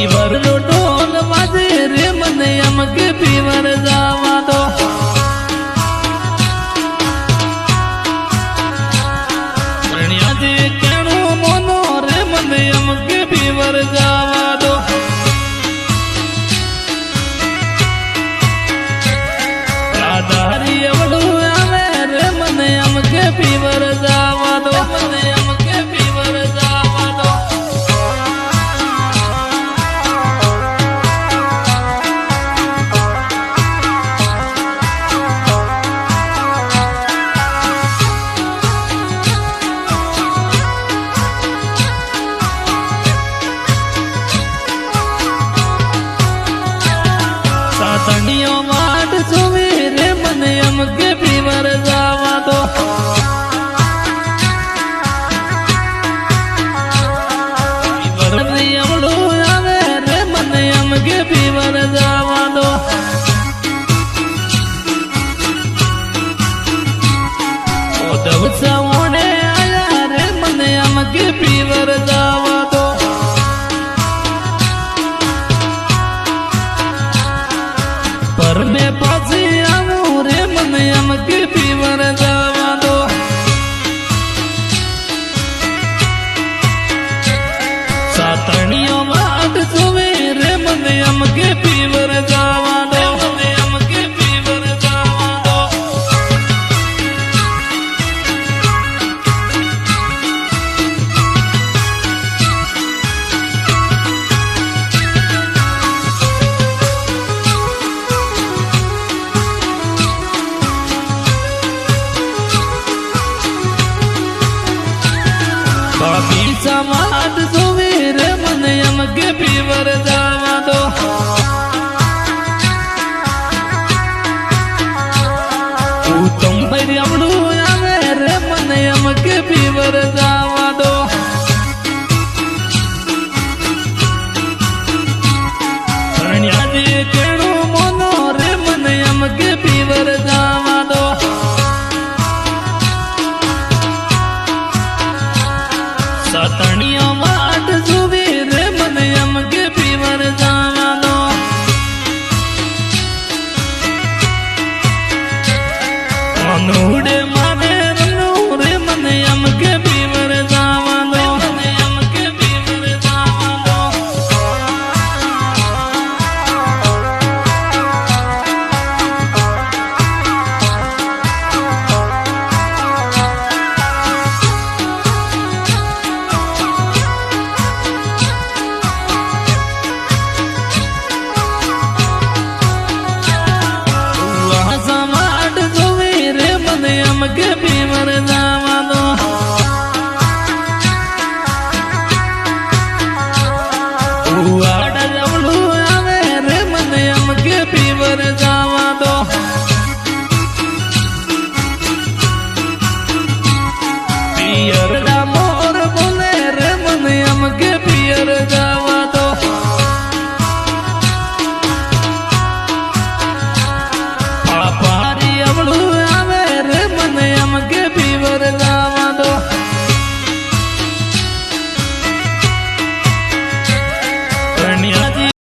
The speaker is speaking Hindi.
पीवर रो ढोल बाजे रे मने अमके पीवर जावा दो प्रणिया जी केणो मोनो रे मने अमके पीवर जावा दो राधारी अवडू आवे रे मने अमके पीवर जावा दो मने अमके पीवर जावा दो सातनियों माट सुवी रे मने अमके पीवर जावा दो पीवर री अवडू आवे रे मने अमके पीवर जावा दो ओदव सवणे आया रे मने अमके पीवर जावा दो पर मैं पासे आऊं रे मने अमके पीवर जावा दो सातनियों माट सुवे रे मने अमके पीवर जावा दो मने अमके पीवर जावा दो बाबी समाट सुवे रे मने अमके पीवर जावा दो तुम भरी अमड़ू आवे रे मने अमके पीवर जावा दो प्रणिया जी केणो मोनो रे मने अमके पीवर जावा दो सातनियों माट सुवी रे मने अमके पीवर जावा दो अनुड़े माने रनु रे मने अमके पीवर जावा दो मने अमके पीवर जावा दो समाट सुवी रे मने अमके पीवर जावा